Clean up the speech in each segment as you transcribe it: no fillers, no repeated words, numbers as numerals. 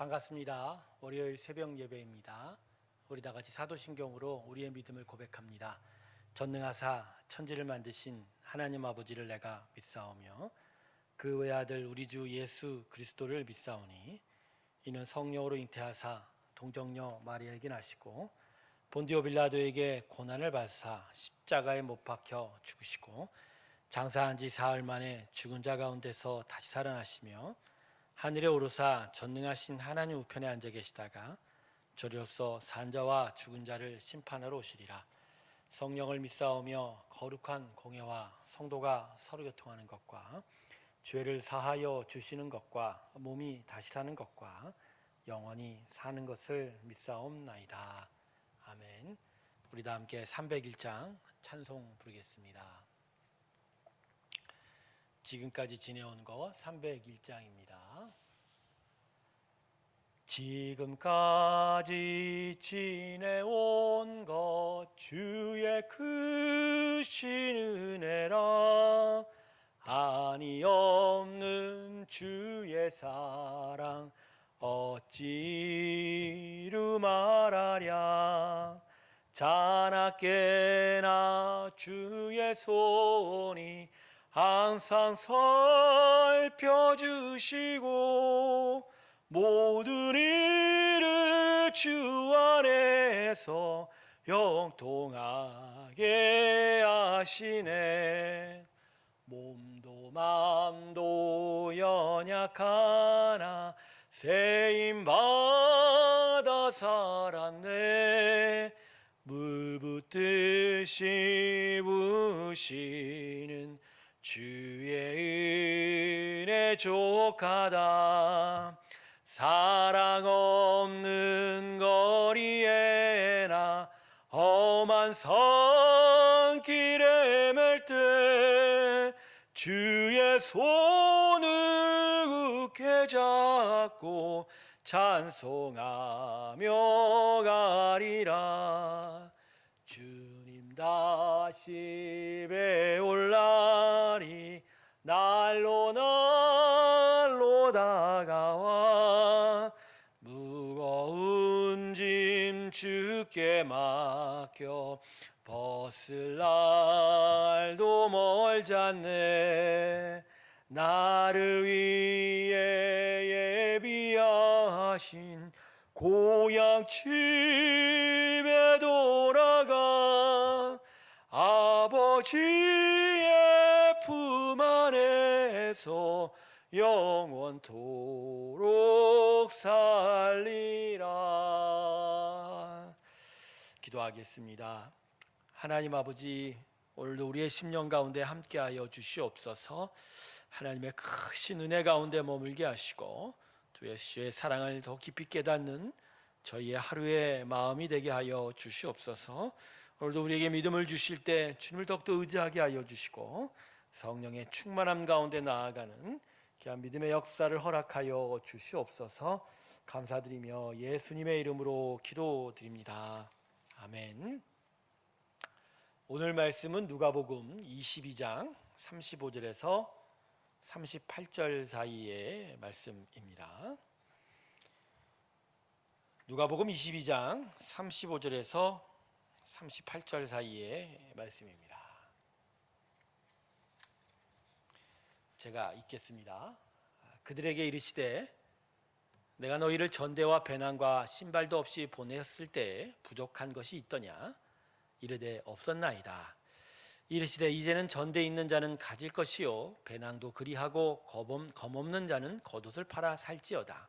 반갑습니다. 월요일 새벽 예배입니다. 우리 다 같이 사도신경으로 우리의 믿음을 고백합니다. 전능하사 천지를 만드신 하나님 아버지를 내가 믿사오며 그 외아들 우리 주 예수 그리스도를 믿사오니 이는 성령으로 잉태하사 동정녀 마리아에게 나시고 본디오 빌라도에게 고난을 받으사 십자가에 못 박혀 죽으시고 장사한 지 사흘 만에 죽은 자 가운데서 다시 살아나시며 하늘에 오르사 전능하신 하나님 우편에 앉아 계시다가 저리로서 산자와 죽은 자를 심판하러 오시리라. 성령을 믿사오며 거룩한 공예와 성도가 서로 교통하는 것과 죄를 사하여 주시는 것과 몸이 다시 사는 것과 영원히 사는 것을 믿사옵나이다. 아멘. 우리 다 함께 301장 찬송 부르겠습니다. 지금까지 지내온 것 301장입니다. 지금까지 지내온 것 주의 크신 은혜라. 한이 없는 주의 사랑 어찌루 말하랴. 자나깨나 주의 손이 항상 살펴주시고 모든 일을 주 안에서 형통하게 하시네. 몸도 맘도 연약하나 세임받아 살았네. 물 붓듯이 부으시는 주의 은혜 족하다. 사랑 없는 거리에나 험한 선길에 맬 때 주의 손을 굳게 잡고 찬송하며 가리라. 주님 다시 배올 날이 날로 다가와 무거운 짐 주께 맡겨 벗을 날도 멀지 않네. 나를 위해 예비하신 고향 집에 돌아가 아버지의 품 안에서 영원토록 살리라. 기도하겠습니다. 하나님 아버지, 오늘도 우리의 심령 가운데 함께하여 주시옵소서. 하나님의 크신 은혜 가운데 머물게 하시고 주 예수의 사랑을 더 깊이 깨닫는 저희의 하루의 마음이 되게 하여 주시옵소서. 오늘도 우리에게 믿음을 주실 때 주님을 더욱더 의지하게 하여 주시고 성령의 충만함 가운데 나아가는 귀한 믿음의 역사를 허락하여 주시옵소서. 감사드리며 예수님의 이름으로 기도드립니다. 아멘. 오늘 말씀은 누가복음 22장 35절에서 38절 사이의 말씀입니다. 누가복음 22장 35절에서 38절 사이의 말씀입니다. 제가 읽겠습니다. 그들에게 이르시되 내가 너희를 전대와 배낭과 신발도 없이 보냈을 때 부족한 것이 있더냐? 이르되 없었나이다. 이르시되 이제는 전대에 있는 자는 가질 것이요 배낭도 그리하고 검없는 자는 겉옷을 팔아 살지어다.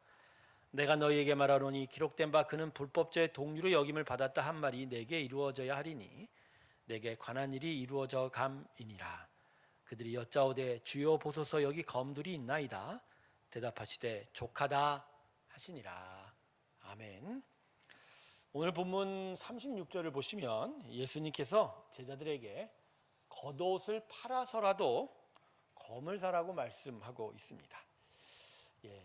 내가 너희에게 말하노니 기록된 바 그는 불법자의 동류로 여김을 받았다 한 말이 내게 이루어져야 하리니 내게 관한 일이 이루어져 감이니라. 그들이 여짜오되 주여 보소서 여기 검들이 있나이다. 대답하시되 족하다 하시니라. 아멘. 오늘 본문 36절을 보시면 예수님께서 제자들에게 겉옷을 팔아서라도 검을 사라고 말씀하고 있습니다.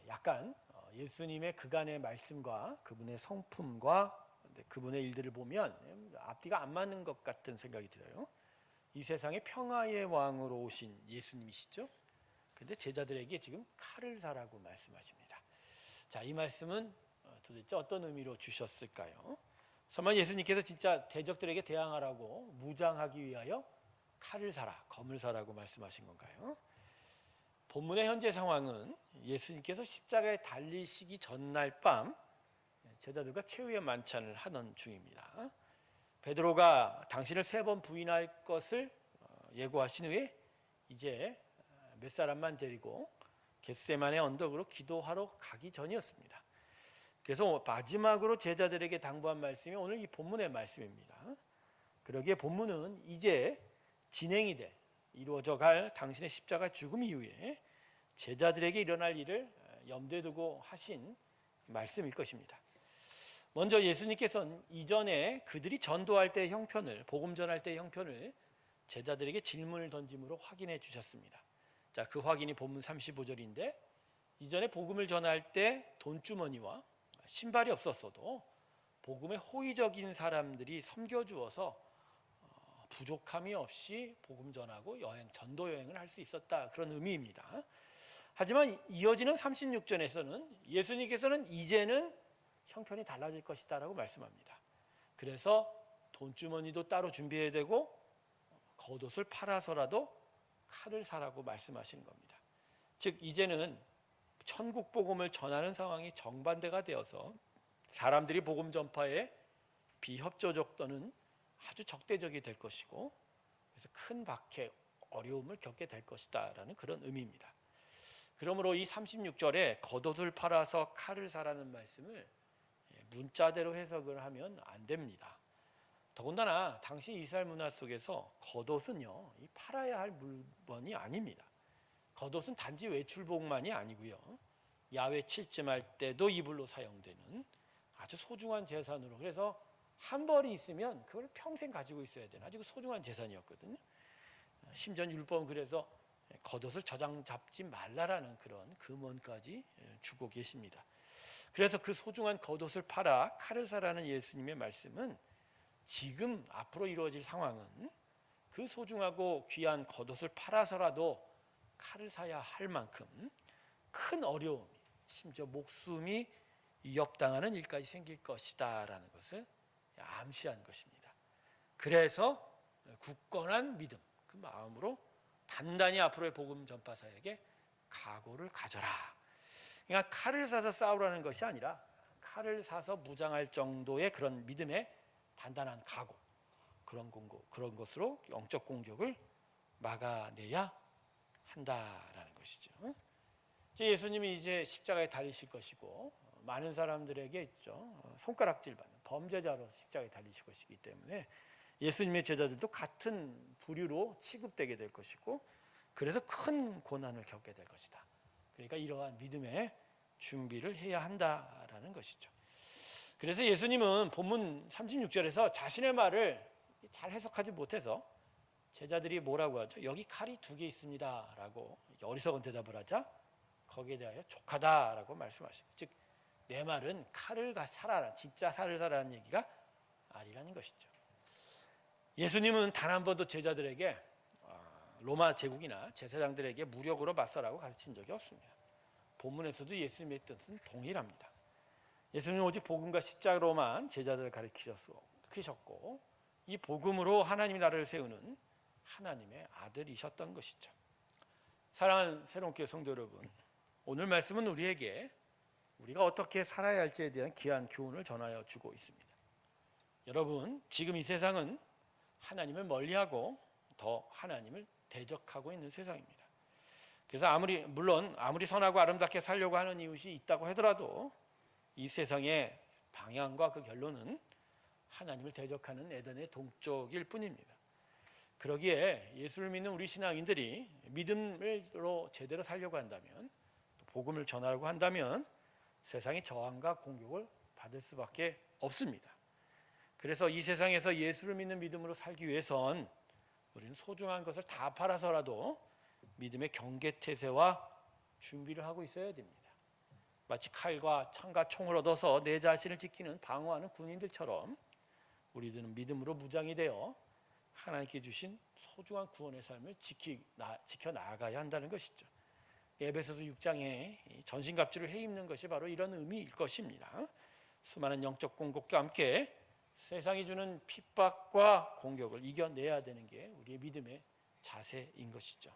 약간 예수님의 그간의 말씀과 그분의 성품과 그분의 일들을 보면 앞뒤가 안 맞는 것 같은 생각이 들어요. 이 세상의 평화의 왕으로 오신 예수님이시죠. 그런데 제자들에게 지금 칼을 사라고 말씀하십니다. 자, 이 말씀은 도대체 어떤 의미로 주셨을까요? 설마 예수님께서 진짜 대적들에게 대항하라고 무장하기 위하여 칼을 사라, 검을 사라고 말씀하신 건가요? 본문의 현재 상황은 예수님께서 십자가에 달리시기 전날 밤 제자들과 최후의 만찬을 하던 중입니다. 베드로가 당신을 3번 부인할 것을 예고하신 후에 이제 몇 사람만 데리고 겟세마네 언덕으로 기도하러 가기 전이었습니다. 그래서 마지막으로 제자들에게 당부한 말씀이 오늘 이 본문의 말씀입니다. 그러기에 본문은 이제 진행이 돼 이루어져 갈 당신의 십자가 죽음 이후에 제자들에게 일어날 일을 염두에 두고 하신 말씀일 것입니다. 먼저 예수님께서는 이전에 그들이 전도할 때의 형편을, 복음 전할 때의 형편을 제자들에게 질문을 던짐으로 확인해 주셨습니다. 자, 그 확인이 본문 35절인데 이전에 복음을 전할 때 돈주머니와 신발이 없었어도 복음에 호의적인 사람들이 섬겨주어서 부족함이 없이 복음 전하고 전도 여행을 할 수 있었다, 그런 의미입니다. 하지만 이어지는 36절에서는 예수님께서는 이제는 형편이 달라질 것이다 라고 말씀합니다. 그래서 돈주머니도 따로 준비해야 되고 겉옷을 팔아서라도 칼을 사라고 말씀하시는 겁니다. 즉 이제는 천국 복음을 전하는 상황이 정반대가 되어서 사람들이 복음 전파에 비협조적 또는 아주 적대적이 될 것이고, 그래서 큰 박해, 어려움을 겪게 될 것이다 라는 그런 의미입니다. 그러므로 이 36절에 겉옷을 팔아서 칼을 사라는 말씀을 문자대로 해석을 하면 안 됩니다. 더군다나 당시 이스라엘 문화 속에서 겉옷은요, 이 팔아야 할 물건이 아닙니다. 겉옷은 단지 외출복만이 아니고요, 야외 칠점할 때도 이불로 사용되는 아주 소중한 재산으로, 그래서 한 벌이 있으면 그걸 평생 가지고 있어야 되는 아주 소중한 재산이었거든요. 심지어 율법은 그래서 겉옷을 저장 잡지 말라라는 그런 금원까지 주고 계십니다. 그래서 그 소중한 겉옷을 팔아 칼을 사라는 예수님의 말씀은 지금 앞으로 이루어질 상황은 그 소중하고 귀한 겉옷을 팔아서라도 칼을 사야 할 만큼 큰 어려움, 심지어 목숨이 위협당하는 일까지 생길 것이다 라는 것을 암시한 것입니다. 그래서 굳건한 믿음, 그 마음으로 단단히 앞으로의 복음 전파 사역에 각오를 가져라. 그러니까 칼을 사서 싸우라는 것이 아니라 칼을 사서 무장할 정도의 그런 믿음의 단단한 각오, 그런 것으로 영적 공격을 막아내야 한다라는 것이죠. 예수님이 이제 십자가에 달리실 것이고 많은 사람들에게 있죠, 손가락질 받는 범죄자로서 십자가에 달리실 것이기 때문에 예수님의 제자들도 같은 부류로 취급되게 될 것이고, 그래서 큰 고난을 겪게 될 것이다. 그러니까 이러한 믿음의 준비를 해야 한다라는 것이죠. 그래서 예수님은 본문 36절에서 자신의 말을 잘 해석하지 못해서 제자들이 뭐라고 하죠? 여기 칼이 2개 있습니다 라고 어리석은 대답을 하자 거기에 대하여 족하다라고 말씀하십니다. 즉 내 말은 칼을 사라라, 진짜 칼을 사라는 얘기가 아니라는 것이죠. 예수님은 단 한 번도 제자들에게 로마 제국이나 제사장들에게 무력으로 맞서라고 가르친 적이 없습니다. 본문에서도 예수님의 뜻은 동일합니다. 예수님은 오직 복음과 십자가로만 제자들을 가르치셨고 이 복음으로 하나님의 나라를 세우는 하나님의 아들이셨던 것이죠. 사랑하는 새로운교회 성도 여러분, 오늘 말씀은 우리가 어떻게 살아야 할지에 대한 귀한 교훈을 전하여 주고 있습니다. 여러분, 지금 이 세상은 하나님을 멀리하고 더 하나님을 대적하고 있는 세상입니다. 그래서 물론 아무리 선하고 아름답게 살려고 하는 이웃이 있다고 하더라도 이 세상의 방향과 그 결론은 하나님을 대적하는 에덴의 동쪽일 뿐입니다. 그러기에 예수를 믿는 우리 신앙인들이 믿음으로 제대로 살려고 한다면, 또 복음을 전하려고 한다면 세상의 저항과 공격을 받을 수밖에 없습니다. 그래서 이 세상에서 예수를 믿는 믿음으로 살기 위해선 우리는 소중한 것을 다 팔아서라도 믿음의 경계태세와 준비를 하고 있어야 됩니다. 마치 칼과 창과 총을 얻어서 내 자신을 지키는 방어하는 군인들처럼 우리들은 믿음으로 무장이 되어 하나님께 주신 소중한 구원의 삶을 지켜 나아가야 한다는 것이죠. 에베소서 6장에 전신갑주를 해입는 것이 바로 이런 의미일 것입니다. 수많은 영적 공격과 함께 세상이 주는 핍박과 공격을 이겨내야 되는 게 우리의 믿음의 자세인 것이죠.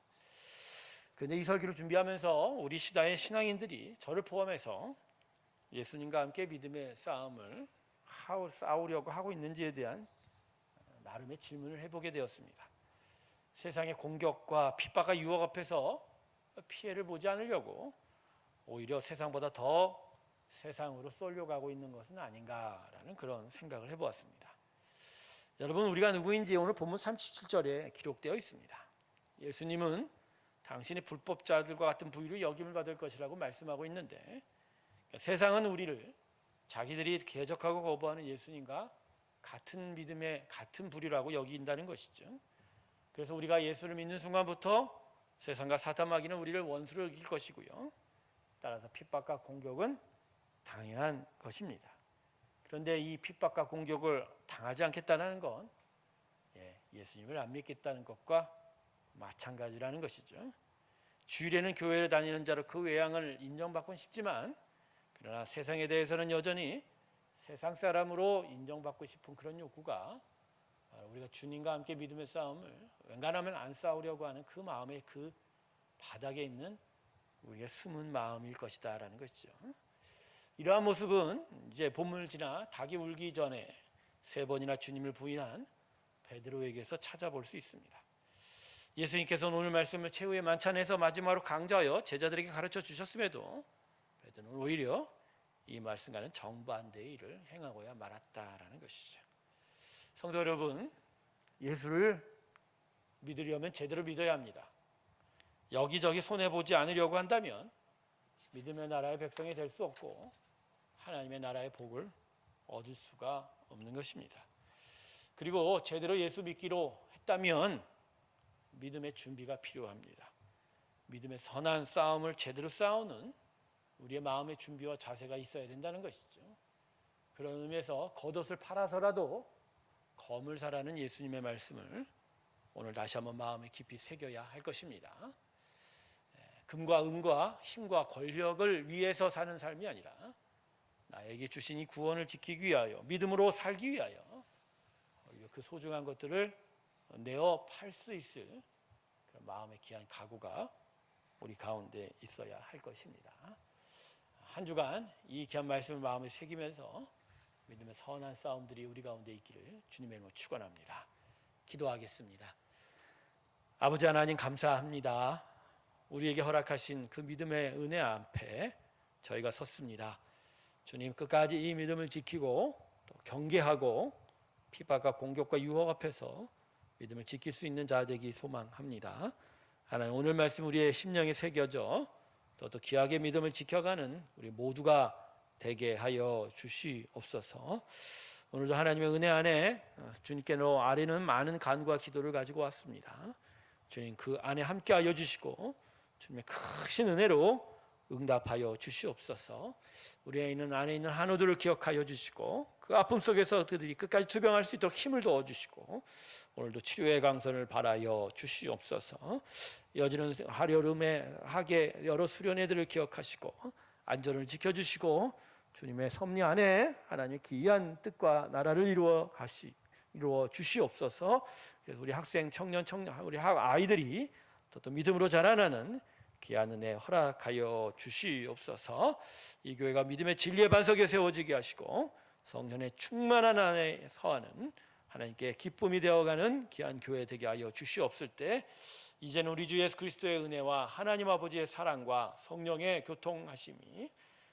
그런데 이 설교를 준비하면서 우리 시대의 신앙인들이 저를 포함해서 예수님과 함께 믿음의 싸움을 싸우려고 하고 있는지에 대한 나름의 질문을 해보게 되었습니다. 세상의 공격과 핍박과 유혹 앞에서 피해를 보지 않으려고 오히려 세상보다 더 세상으로 쏠려가고 있는 것은 아닌가라는 그런 생각을 해보았습니다. 여러분, 우리가 누구인지 오늘 본문 37절에 기록되어 있습니다. 예수님은 당신이 불법자들과 같은 부위로 여김을 받을 것이라고 말씀하고 있는데, 세상은 우리를 자기들이 대적하고 거부하는 예수님과 같은 믿음의 같은 부류라고 여긴다는 것이죠. 그래서 우리가 예수를 믿는 순간부터 세상과 사탄 마귀는 우리를 원수로 여길 것이고요, 따라서 핍박과 공격은 당연한 것입니다. 그런데 이 핍박과 공격을 당하지 않겠다는 건 예수님을 안 믿겠다는 것과 마찬가지라는 것이죠. 주일에는 교회를 다니는 자로 그 외양을 인정받고는 싶지만, 그러나 세상에 대해서는 여전히 세상 사람으로 인정받고 싶은 그런 욕구가 우리가 주님과 함께 믿음의 싸움을 웬간하면 안 싸우려고 하는 그 마음의 그 바닥에 있는 우리의 숨은 마음일 것이다라는 것이죠. 이러한 모습은 이제 본문을 지나 닭이 울기 전에 3번이나 주님을 부인한 베드로에게서 찾아볼 수 있습니다. 예수님께서는 오늘 말씀을 최후의 만찬에서 마지막으로 강조하여 제자들에게 가르쳐 주셨음에도 베드로는 오히려 이 말씀과는 정반대의 일을 행하고야 말았다라는 것이죠. 성도 여러분, 예수를 믿으려면 제대로 믿어야 합니다. 여기저기 손해보지 않으려고 한다면 믿음의 나라의 백성이 될 수 없고 하나님의 나라의 복을 얻을 수가 없는 것입니다. 그리고 제대로 예수 믿기로 했다면 믿음의 준비가 필요합니다. 믿음의 선한 싸움을 제대로 싸우는 우리의 마음의 준비와 자세가 있어야 된다는 것이죠. 그런 의미에서 겉옷을 팔아서라도 검을 사라는 예수님의 말씀을 오늘 다시 한번 마음에 깊이 새겨야 할 것입니다. 금과 은과 힘과 권력을 위해서 사는 삶이 아니라 나에게 주신 이 구원을 지키기 위하여, 믿음으로 살기 위하여 그 소중한 것들을 내어 팔 수 있을 그런 마음의 귀한 각오가 우리 가운데 있어야 할 것입니다. 한 주간 이 귀한 말씀을 마음에 새기면서 믿음의 선한 싸움들이 우리 가운데 있기를 주님의 이름으로 축원합니다. 기도하겠습니다. 아버지 하나님, 감사합니다. 우리에게 허락하신 그 믿음의 은혜 앞에 저희가 섰습니다. 주님, 끝까지 이 믿음을 지키고 또 경계하고 핍박과 공격과 유혹 앞에서 믿음을 지킬 수 있는 자 되기 소망합니다. 하나님, 오늘 말씀 우리의 심령에 새겨져 또 귀하게 믿음을 지켜가는 우리 모두가 되게 하여 주시옵소서. 오늘도 하나님의 은혜 안에 주님께로 아뢰는 많은 간구와 기도를 가지고 왔습니다. 주님, 그 안에 함께하여 주시고 주님의 크신 은혜로 응답하여 주시옵소서. 우리 안에 있는 한우들을 기억하여 주시고 그 아픔 속에서 그들이 끝까지 투병할 수 있도록 힘을 도와 주시고 오늘도 치료의 강선을 바라여 주시옵소서. 여지는 하려름에 하게 여러 수련회들을 기억하시고 안전을 지켜주시고 주님의 섭리 안에 하나님의 기이한 뜻과 나라를 이루어 주시옵소서. 그래서 우리 학생, 청년, 우리 아이들이 또 믿음으로 자라나는 귀한 은혜 허락하여 주시옵소서. 이 교회가 믿음의 진리의 반석에 세워지게 하시고 성령의 충만한 안에 서하는 하나님께 기쁨이 되어가는 귀한 교회 되게 하여 주시옵을 때, 이제는 우리 주 예수 그리스도의 은혜와 하나님 아버지의 사랑과 성령의 교통하심이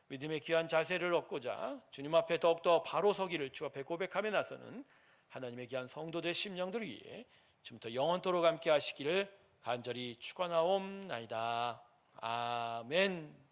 믿음의 귀한 자세를 얻고자 주님 앞에 더욱더 바로 서기를 주 앞에 고백하며 나서는 하나님의 귀한 성도들 심령들 위해 지금부터 영원토록 함께 하시기를 간절히 축원하옵나이다. 아멘.